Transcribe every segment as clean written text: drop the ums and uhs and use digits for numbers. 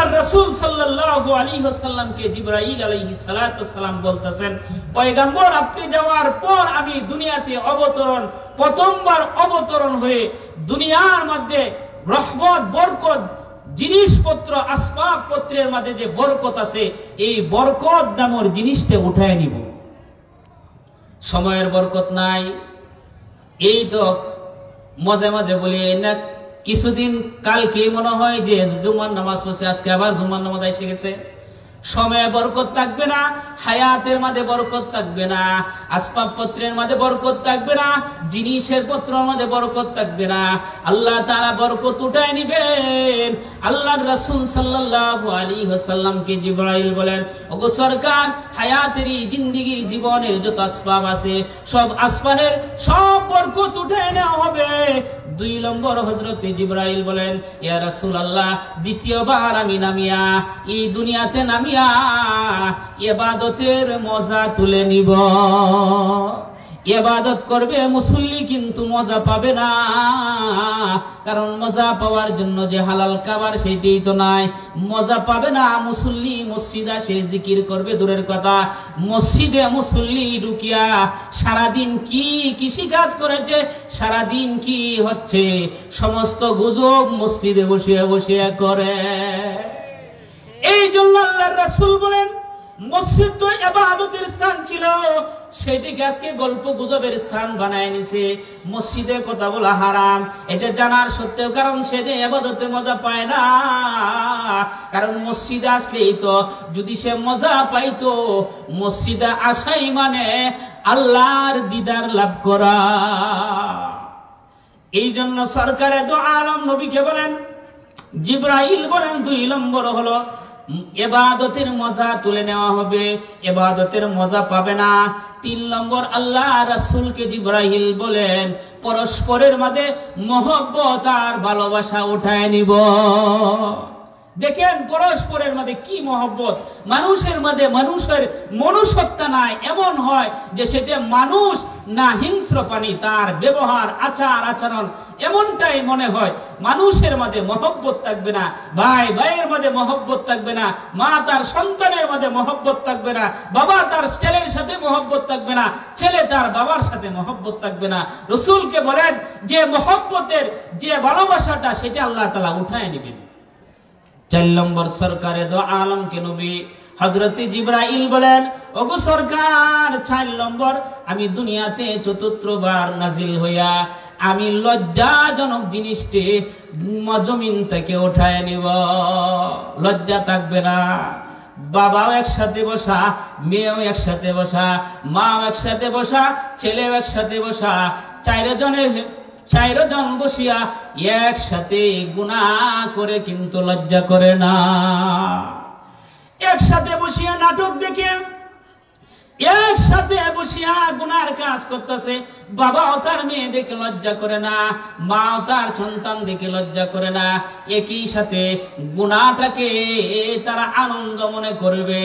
আল্লাহর রাসূল সাল্লাল্লাহু আলাইহি ওয়াসাল্লামকে জিবরাইল আলাইহিস সালাতু সালাম বলতেছেন, পয়গম্বর আপনি যাওয়ার পর আমি দুনিয়াতে প্রথমবার অবতরণ হয়ে দুনিয়ার মধ্যে রহমত বরকত জিনিসপত্র আসবাবপত্রের মধ্যে যে বরকত আছে এই বরকত নামের জিনিসটা উঠায় নিব। সময়ের বরকত নাই, এই তো মাঝে মাঝে বলি না, কিছুদিন কালকে মনে হয় যে জুমার নামাজ পড়ছে, আজকে আবার জুমার নামাজ এসে গেছে। সময়ে বরকত থাকবে না, হায়াতের মাঝে বরকত থাকবে না, আসবাবপত্রের মাঝে বরকত থাকবে না, জিনিসের পত্রের মাঝে বরকত থাকবে না। আল্লাহ তাআলা বরকত উঠায় নিবেন। আল্লাহর রাসূল সাল্লাল্লাহু আলাইহি ওয়াসাল্লামকে জিবরাইল বলেন, ওগো সরকার, হায়াতের জিন্দেগীর জীবনের যত আসবাব আছে সব আসমানের সব বরকত উঠায় নেওয়া হবে। 2 নম্বর হযরতে জিবরাইল বলেন, ইয়া রাসূলুল্লাহ, দ্বিতীয়বার আমি নামিয়া এই দুনিয়াতে নামিয়া ইবাদতের মজা তুলে নিব। ইবাদত করবে মুসল্লি কিন্তু মজা পাবে না, কারণ মজা পাওয়ার জন্য যে হালাল খাবার সেটাই তো নাই। মজা পাবে না মুসল্লি, মসজিদে সে জিকির করবে দূরের কথা, মসজিদে মুসল্লি ঢুকিয়া সারাদিন কি কৃষি কাজ করেছে, সারাদিন কি হচ্ছে সমস্ত গুজব মসজিদে বসিয়া বসিয়া করে। এই জন্য আল্লাহর রাসূল বলেন, মসজিদ তো ইবাদতের স্থান ছিল, সেটিকে আজকে গল্প গুজবের স্থান বানায় নিছে। মসজিদে কথা বলা হারাম এটা জানার সত্ত্বেও, কারণ সে যে ইবাদতে মজা পায় না, কারণ মসজিদে আসলেই তো যদি সে মজা পাইতো, মসজিদে আসাই মানে আল্লাহর দিদার লাভ করা। এই জন্য সরকারে দো আলম নবীকে বলেন, জিবরাইল বলেন, 2 নম্বর হলো ইবাদতের মজা তুলে নেওয়া হবে, ইবাদতের মজা পাবে না। 3 নম্বর আল্লাহ রাসূলকে জিবরাইল বলেন, পরস্পরের মধ্যে মহব্বত আর ভালোবাসা উঠায় নিব। দেখেন পরস্পরের মধ্যে কি মহব্বত, মানুষের মধ্যে মানুষের মনুষ্যত্ব নাই, এমন হয় যে সেটা মানুষ না হিংস্র প্রাণী, তার ব্যবহার আচার আচরণ এমনটাই মনে হয়। মানুষের মধ্যে মহব্বত থাকবে না, ভাই ভাইয়ের মধ্যে মহব্বত থাকবে না, মা তার সন্তানের মধ্যে মহব্বত থাকবে না, বাবা তার ছেলের সাথে মহব্বত থাকবে না, ছেলে তার বাবার সাথে মহব্বত থাকবে না। রাসূলকে বলেন যে মহব্বতের যে ভালোবাসাটা সেটা আল্লাহ তাআলা উঠায় নেবেন। 4 নম্বর সরকারে দো আলমকে নবী হযরতে জিবরাইল বলেন, ওগো সরকার, 4 নম্বর আমি দুনিয়াতে 4বার নাজিল হইয়া আমি লজ্জাজনক জিনিসটি জমিন থেকে উঠায় নিব। লজ্জা থাকবে না, বাবাও একসাথে বসা, মেয়েও একসাথে বসা, মাও একসাথে বসা, ছেলেও একসাথে বসা, 4 জন বসিয়া একসাথে গুনাহ করে কিন্তু লজ্জা করে না। একসাথে বসিয়া নাটক দেখে, একসাথে বসিয়া গুনার কাজ করতেছে, বাবাও তার মেয়ে দেখে লজ্জা করে না, মাও তার সন্তান দেখে লজ্জা করে না, একই সাথে গুনাহটাকে তারা আনন্দ মনে করবে।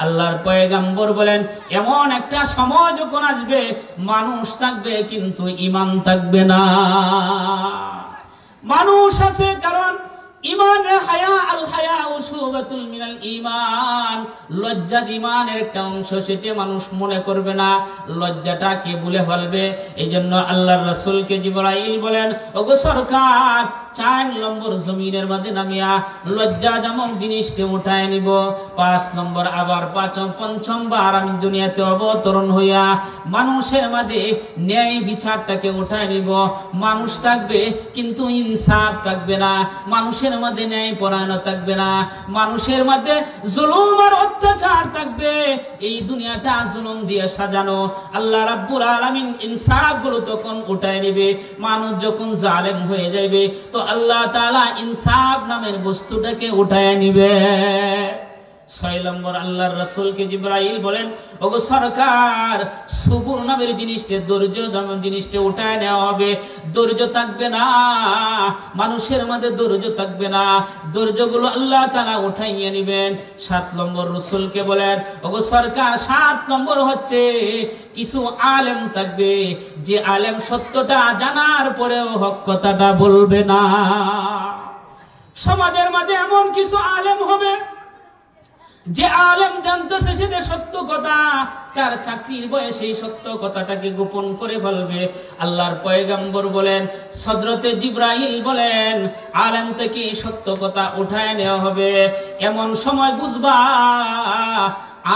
আল্লাহর পয়গম্বর বলেন, এমন একটা সময় যখন আসবে মানুষ থাকবে কিন্তু ঈমান থাকবে না। মানুষ আছে কারণ ইমান হায়া, আল হায়া উসুবাতুল মিনাল ঈমান, লজ্জা ঈমানের একটা অংশ, সেটা মানুষ মনে করবে না, লজ্জাটাকে ভুলে ফেলবে। এইজন্য আল্লাহর রাসূলকে জিবরাইল বলেন, ওগো সরকার, 4 নম্বর জমিনের মধ্যে নামিয়া লজ্জাজনক জিনিসটা উঠায় নিব। 5 নম্বর আবার 5বার আমি দুনিয়াতে অবতরণ হইয়া মানুষের মধ্যে ন্যায় বিচারটাকে উঠায় নিব। মানুষ থাকবে কিন্তু ইনসাফ থাকবে না, মানুষের মধ্যে ন্যায় পরায়ণ থাকবে না, মানুষের মধ্যে জুলুম আর অত্যাচার থাকবে। এই দুনিয়াটা জুলুম দিয়ে সাজানো। আল্লাহ রাব্বুল আলামিন ইনসাফ গুলো তখন উঠায় নেবে। মানুষ যখন জালেম হয়ে যাবে তো আল্লাহ তাআলা ইনসাফ নামের বস্তুটাকে উঠায় নিবে। 6 নম্বর আল্লাহর রাসূলকে জিবরাইল বলেন, ওগো সরকার, সবুর নামের জিনিসটা, ধৈর্য নামের জিনিসটা উঠায় নেওয়া হবে। ধৈর্য থাকবে না, মানুষের মধ্যে ধৈর্য থাকবে না, ধৈর্যগুলো আল্লাহ তাআলা উঠাইয়া নেবেন। 7 নম্বর রাসূলকে বলেন, ওগো সরকার, 7 নম্বর হচ্ছে কিছু আলেম থাকবে যে আলেম সত্যটা জানার পরেও হক কথাটা বলবে না। সমাজের মধ্যে এমন কিছু আলেম হবে যে আলেম জানতেছে সেটা সত্য কথা, তার চাকরির বয়সে এই সত্য কথাটাকে গোপন করে ফেলবে। আল্লাহর পয়গম্বর বলেন, হযরতে জিবরাইল বলেন, আলেম থেকে সত্য কথা উঠায় নেওয়া হবে। এমন সময় বুঝবা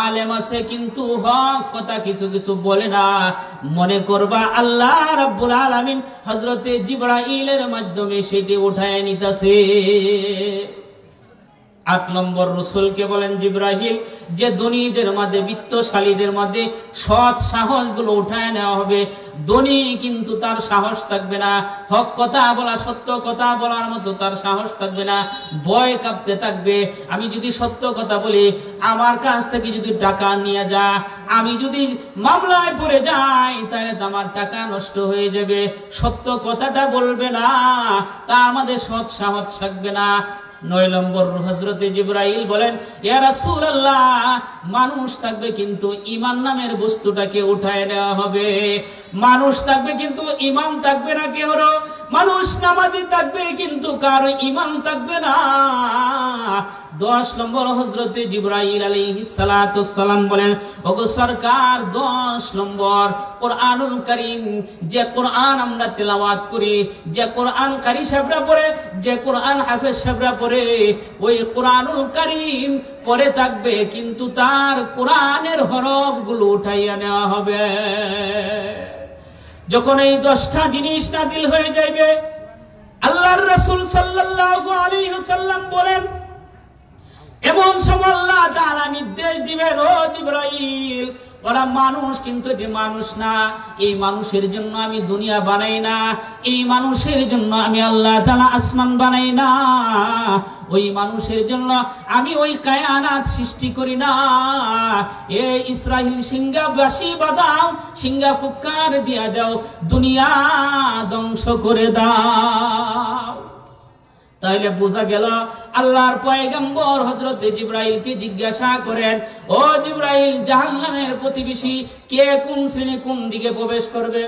আলেম আছে কিন্তু হক কথা কিছু কিছু বলে না। মনে করবা আল্লাহ রাব্বুল আলামিন হযরতে জিবরাইলের মাধ্যমে সেটি উঠায় নিতেছে। ৮ নম্বর রাসূলকে বলেন জিবরাইল, যে ধনীদের মধ্যে, বিত্তশালীদের মধ্যে সৎ সাহসগুলো উঠায় নেওয়া হবে। ধনী কিন্তু তার সাহস থাকবে না, হক কথা বলা, সত্য কথা বলার মতো তার সাহস থাকবে না, ভয় কাঁপতে থাকবে। আমি যদি সত্য কথা বলি, আমার কাছ থেকে যদি টাকা নিয়ে যা, আমি যদি মামলায় পড়ে যাই, তাহলে তো আমার টাকা নষ্ট হয়ে যাবে। সত্য কথাটা বলবে না, তার মধ্যে সৎ সাহস থাকবে না। ৯ নম্বর হযরতে জিবরাইল বলেন, ইয়া রাসূলুল্লাহ, মানুষ থাকবে কিন্তু ঈমান নামের বস্তুটাকে উঠায় নেওয়া হবে। মানুষ থাকবে কিন্তু ঈমান থাকবে না। কে হলো মানুষ? নামাজি থাকবে কিন্তু কারো ঈমান থাকবে না। ১০ নম্বর হযরতে জিবরাইল আলাইহিস সালাতু সালাম বলেন, ওগো সরকার, ১০ নম্বর কোরআনুল কারীম, যে কোরআন আমরা তেলাওয়াত করি, যে কোরআন কারি সাহেবরা পড়ে, যে কোরআন হাফেজ সাহেবরা পড়ে, ওই কোরআনুল কারীম পড়ে থাকবে কিন্তু তার কোরআনের হরফগুলো উঠাইয়া নেওয়া হবে। যখন এই 10টা জিনিস নাজিল হয়ে যাবে, আল্লাহর রাসূল সাল্লাল্লাহু আলাইহি ওয়াসাল্লাম বলেন, এমন সময় আল্লাহ তাআলা নির্দেশ দিবেন, ও জিবরাইল, ওরা মানুষ কিন্তু যে মানুষ না, এই মানুষের জন্য আমি দুনিয়া বানাই না, এই মানুষের জন্য আমি আল্লাহ তাআলা আসমান বানাই না, ওই মানুষের জন্য আমি ওই কায়নাত সৃষ্টি করি না। এই ইসরাইল সিংহা বাঁশি বাজাও, সিংহা ফুৎকার দিয়া দাও, দুনিয়া ধ্বংস করে দাও। তাহলে বোঝা গেল আল্লাহর পয়গম্বর হযরতে জিবরাইলকে জিজ্ঞাসা করেন, ও জিবরাইল, জাহান্নামের প্রতিবেশী কে, কোন শ্রেণী, কোন দিকে প্রবেশ করবে?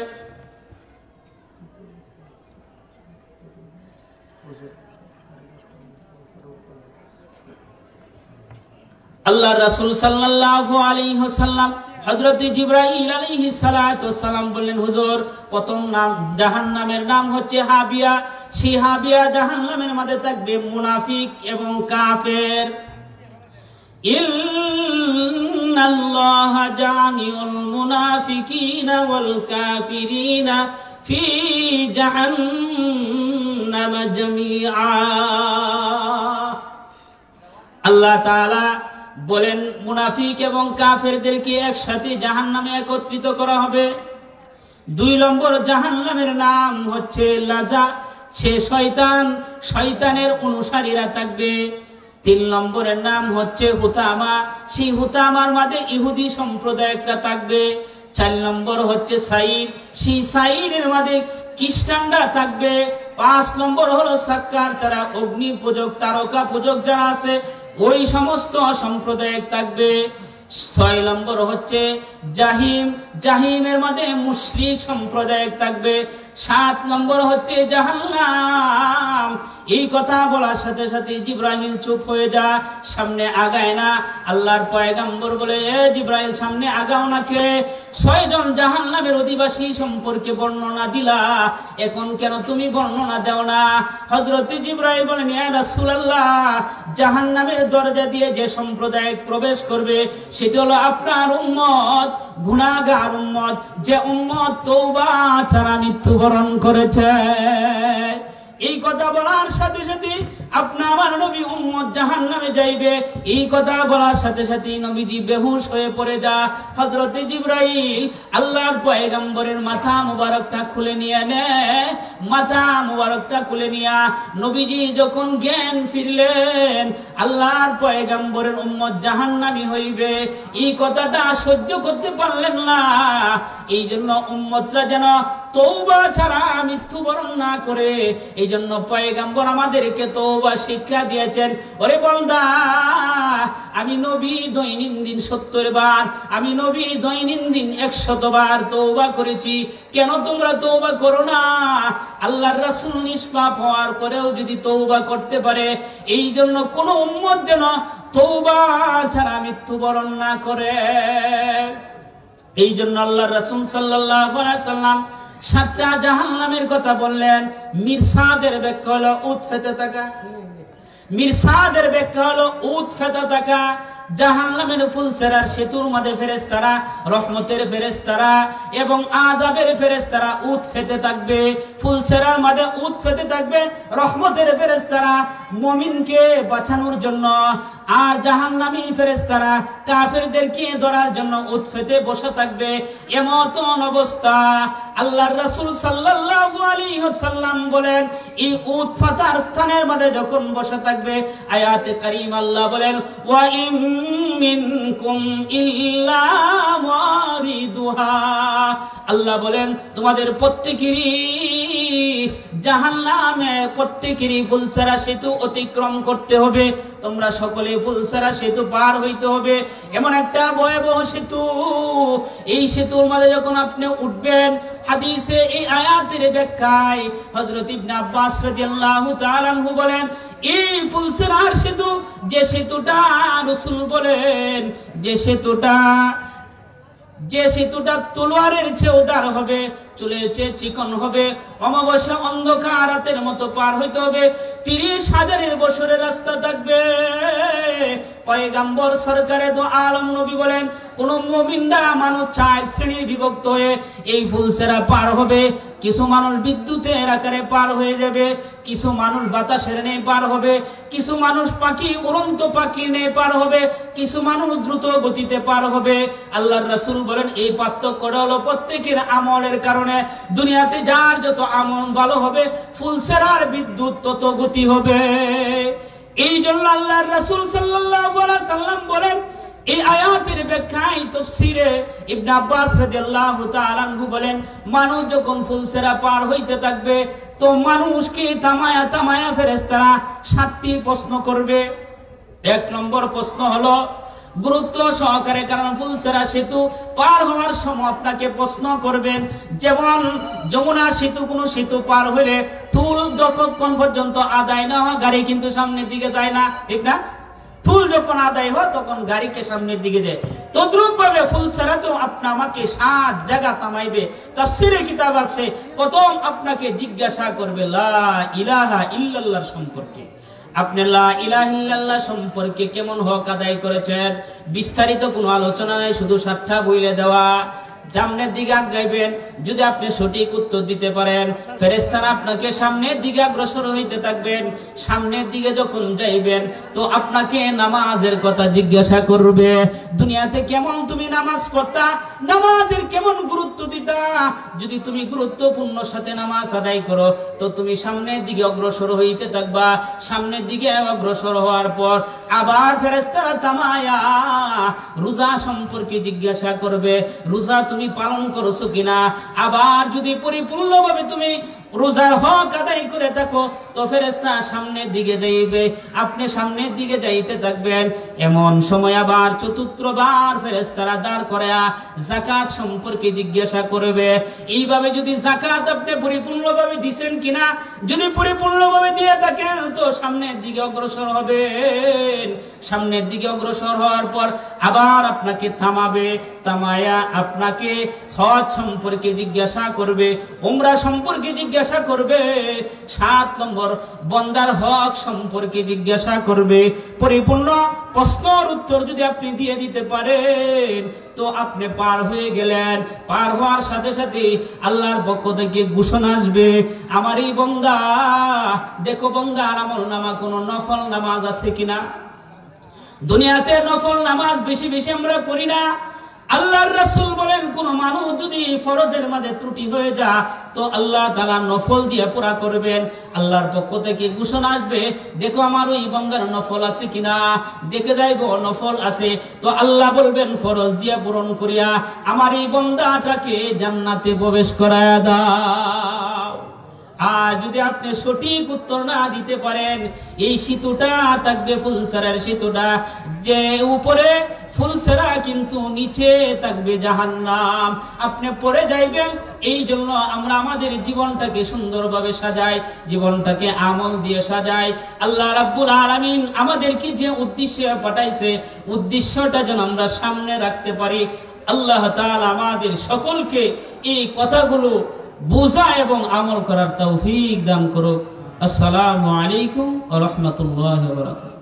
আল্লাহর রাসূল সাল্লাল্লাহু আলাইহি ওয়াসাল্লাম হযরতে জিবরাইল আলাইহিস সালাতু ওয়াসসালাম বললেন, হুজুর, প্রথম নাম জাহান্নামের নাম হচ্ছে হাবিয়া। সেই হাবিয়া জাহান্নামের মধ্যে থাকবে মুনাফিক এবং কাফের। ইন্নাল্লাহা জামিউল মুনাফিকিনা ওয়াল কাফিরিনা ফি জাহান্নাম জামিআ। আল্লাহ তাআলা বলেন, মুনাফিক এবং কাফেরদেরকে একসাথে জাহান্নামে একত্রিত করা হবে। ২ নম্বর জাহান্নামের নাম হচ্ছে লাজা, সে শয়তান, শয়তানের অনুসারীরা থাকবে। ৩ নম্বরের নাম হচ্ছে হুতামা, সেই হুতামার মাঝে ইহুদি সম্প্রদায়রা থাকবে। ৪ নম্বর হচ্ছে সাইর, সেই সাইরের মাঝে খ্রিস্টানরা থাকবে। ৫ নম্বর হলো সাক্কার, তারা অগ্নি পূজক, তারকা পূজক যারা আছে, ওই সমস্ত সম্প্রদায় থাকবে। ৬ নম্বর হচ্ছে জাহিম, জাহিমের মধ্যে মুশরিক সম্প্রদায় থাকবে। ৭ নম্বর হচ্ছে জাহান্নাম। এই কথা বলার সাথে সাথে জিবরাইল চুপ হয়ে যা, সামনে আগায় না। আল্লাহর পয়গম্বর বলে, এ জিবরাইল, সামনে আগাও না কে? ৬ জন জাহান্নামের অধিবাসী সম্পর্কে বর্ণনা দিলা, এখন কেন তুমি বর্ণনা দাও না? হযরতে জিবরাইল বলেন, ইয়া রাসূলুল্লাহ, জাহান্নামের দরজা দিয়ে যে সম্প্রদায় প্রবেশ করবে সেটা হলো আপনার উম্মত, গুনাহগার উম্মত, যে উম্মত তওবা ছাড়া মৃত্যুবরণ করেছে। এই কথা বলার সাথে সাথে আপনি আমার নবী উম্মত জাহান্নামে যাইবে, এই কথা বলার সাথে সাথে নবীজি বেহুশ হয়ে পড়ে যা। হযরতে জিবরাইল আল্লাহর পয়গম্বরের মাথা মুবারকটা খুলে নিয়ে নেয়। মাথা মুবারকটা খুলে নিয়া নবীজি যখন জ্ঞান ফিরলেন, আল্লাহর পয়গম্বরের উম্মত জাহান্নামী হইবে, এই কথাটা সহ্য করতে পারলেন না। এই জন্য উম্মতরা যেন তওবা ছাড়া মৃত্যুবরণ না করে, এই জন্য পয়গম্বর আমাদেরকে তওবা শিক্ষা দিয়েছেন। ওরে বান্দা, আমি নবী দৈনন্দিন 70 বার, আমি নবী দৈনন্দিন 100 বার তওবা করেছি, কেন তোমরা তওবা করো না? আল্লাহর রাসূল নিষ্পাপ হওয়ার পরেও যদি তওবা করতে পারে, এই জন্য কোন উম্মত যেন তওবা ছাড়া মৃত্যুবরণ না করে। এই জন্য আল্লাহর রাসূল সাল্লাল্লাহু আলাইহি সাল্লাম 7টা জাহান্নামের কথা বললেন। মিরসাদের ব্যাখ্যা হলো উট ফেটে থাকা। মিরসাদের ব্যাখ্যা হলো উট ফেটে থাকা। জাহান্নামের ফুলসেরার সেতুর মধ্যে ফেরেশতারা, রহমতের ফেরেশতারা এবং আযাবের ফেরেশতারা উট ফেটে থাকবে। ফুলসেরার মধ্যে উট ফেটে থাকবে রহমতের ফেরেশতারা মুমিনকে বাঁচানোর জন্য, আর জাহান্নামী ফেরেশতারা কাফেরদেরকে ধরার জন্য উট ফেটে বসে থাকবে। এমন অবস্থা আল্লাহর রাসূল সাল্লাল্লাহু আলাইহি ওয়াসাল্লাম বলেন, এই উট ফাটার স্থানের মধ্যে যখন বসে থাকবে, আয়াতে কারীম আল্লাহ বলেন, ওয়া মিনকুম ইল্লা ওয়ারিদুহা, আল্লাহ বলেন তোমাদের প্রত্যেকেরই জাহান্নামে প্রত্যেকেরই ফুলসেরা সেতু অতিক্রম করতে হবে। তোমরা সকলে ফুলসেরা সেতু পার হইতে হবে। এমন একটা ভয়াবহ সেতু, এই সেতুর মধ্যে যখন আপনি উঠবেন, হাদিসে এই আয়াতের ব্যাখ্যায় হযরত ইবনে আব্বাস রাদিয়াল্লাহু তাআলা আনহু বলেন, এই ফুলসেরার সেতু, যে সেতুটা রাসূল বলেন যে সেতুটা তলোয়ারের চেয়ে উদার হবে, চুলের চেয়ে চিকন হবে, অমাবস্যা অন্ধকার রাতের মতো পার হইতে হবে। 30,000 বছরের রাস্তা থাকবে। পয়গম্বর সরকারে দো আলম নবী বলেন, কোন মুমিনরা মানুষ 4 শ্রেণীর বিভক্ত হয়ে এই ফুলসেরা পার হবে। কিছু মানুষ বিদ্যুতের আকারে পার হয়ে যাবে, কিছু মানুষ বাতাসের নিয়ে পার হবে, কিছু মানুষ পাখি, উড়ন্ত পাখি নিয়ে পার হবে, কিছু মানুষ দ্রুত গতিতে পার হবে। আল্লাহর রাসূল বলেন, এই পার্থক্যটা হলো প্রত্যেকের আমলের কারণে। দুনিয়াতে যার যত আমল ভালো হবে, ফুলসেরার বিদ্যুৎ তত গতি হবে। এই জন্য আল্লাহর রাসূল সাল্লাল্লাহু আলাইহি সাল্লাম বলেন, এই আয়াতের ব্যাখ্যায় তাফসীরে ইবনে আব্বাস রাদিয়াল্লাহু তাআলা আনহু বলেন, মানুষ যখন ফুলসেরা পার হইতে থাকবে, তো মানুষকে থামায়া থামায়া ফেরেশতারা 7টি প্রশ্ন করবে। 1 নম্বর প্রশ্ন হলো গুরুত্ব সহকারে, কারণ ফুলসেরা সেতু পার হওয়ার সময় আপনাকে প্রশ্ন করবেন। যেমন যমুনা সেতু, কোন সেতু পার হলে টুল যতক্ষণ পর্যন্ত আদায় না হয়, গাড়ি কিন্তু সামনের দিকে যায় না, ঠিক না? টুল যখন আদায় হয় তখন গাড়িকে সামনের দিকে যায়। তদ্রূপ ভাবে ফুলসেরা তো আমাকে 7 জায়গা থামাইবে। তাফসীরে কিতাব আছে, প্রথম আপনাকে জিজ্ঞাসা করবে লা ইলাহা ইল্লাল্লাহ সম্পর্কে। আপনি লা ইলাহা ইল্লাল্লাহ সম্পর্কে কেমন হক আদায় করেছেন, বিস্তারিত কোনো আলোচনা নাই, শুধু 7টা বইলে দেওয়া। সামনের দিকে আগাইবেন, যদি আপনি সঠিক উত্তর দিতে পারেন, ফেরেশতারা আপনাকে সামনের দিকে অগ্রসর হইতে থাকবেন। সামনের দিকে যখন যাইবেন, তো আপনাকে নামাজের কথা জিজ্ঞাসা করবে। দুনিয়াতে কেমন তুমি নামাজ পড়তা, নামাজের কেমন গুরুত্ব দিতা। যদি তুমি গুরুত্বপূর্ণ সাথে নামাজ আদায় করো, তো তুমি সামনের দিকে অগ্রসর হইতে থাকবা। সামনের দিকে অগ্রসর হওয়ার পর আবার ফেরেশতারা থামায়া রোজা সম্পর্কে জিজ্ঞাসা করবে, রোজা তুমি পালন করছো কিনা। আবার যদি পরিপূর্ণভাবে তুমি রোজার হক আদায় করে থাকো, তো ফেরেশতা সামনের দিকে যাইবে, আপনি সামনের দিকে যাইতে থাকবেন। এমন সময় আবার 4বার ফেরেশতারা দাঁড় করায়া যাকাত সম্পর্কে জিজ্ঞাসা করবে। এইভাবে যদি যাকাত আপনি পরিপূর্ণভাবে দিবেন কিনা, যদি পরিপূর্ণভাবে দিয়ে থাকেন, তো সামনের দিকে অগ্রসর হবেন। সামনের দিকে অগ্রসর হওয়ার পর আবার আপনাকে থামাবে, থামায়া আপনাকে হজ সম্পর্কে জিজ্ঞাসা করবে, উমরা সম্পর্কে জিজ্ঞাসা করবে, 7 নম্বর বান্দার হক সম্পর্কে জিজ্ঞাসা করবে। পরিপূর্ণ প্রশ্নের উত্তর যদি আপনি দিয়ে দিতে পারেন, তো আপনি পার হয়ে গেলেন। পার হওয়ার সাথে সাথে আল্লাহর পক্ষ থেকে ঘোষণা আসবে, আমার এই বান্দা, দেখো বান্দার আমল নামা কোন নফল নামাজ আছে কিনা। দুনিয়াতে নফল নামাজ বেশি বেশি আমরা করি না। আল্লাহর রাসূল বলেন, কোন মানুষ যদি ফরজের মাঝে ত্রুটি হয়ে যায়, তো আল্লাহ তাআলা নফল দিয়ে পুরা করবেন। আল্লাহর পক্ষ থেকে ঘোষণা আসবে, দেখো আমার ওই বান্দার নফল আছে কিনা। দেখে যাইব নফল আছে, তো আল্লাহ বলবেন, ফরজ দিয়ে পূরণ করিয়া আমার এই বান্দাটাকে জান্নাতে প্রবেশ করায়া দাও। আর যদি আপনি সঠিক উত্তর না দিতে পারেন, এই সেতুটা থাকবে ফুলসরার সেতুটা, যে উপরে ফুলসরা কিন্তু নিচে থাকবে জাহান্নাম, আপনি পড়ে যাইবেন। এই জন্য আমরা আমাদের জীবনটাকে সুন্দরভাবে সাজাই, জীবনটাকে আমল দিয়ে সাজাই। আল্লাহ রাব্বুল আলামিন আমাদেরকে যে উদ্দেশ্যে পাঠাইছে, উদ্দেশ্যটা যেন আমরা সামনে রাখতে পারি। আল্লাহ তাআলা আমাদের সকলকে এই কথাগুলো বোঝা এবং আমল করার তৌফিক দান করুক। আসসালামু আলাইকুম ওয়া রাহমাতুল্লাহি ওয়া বারাকাতুহু।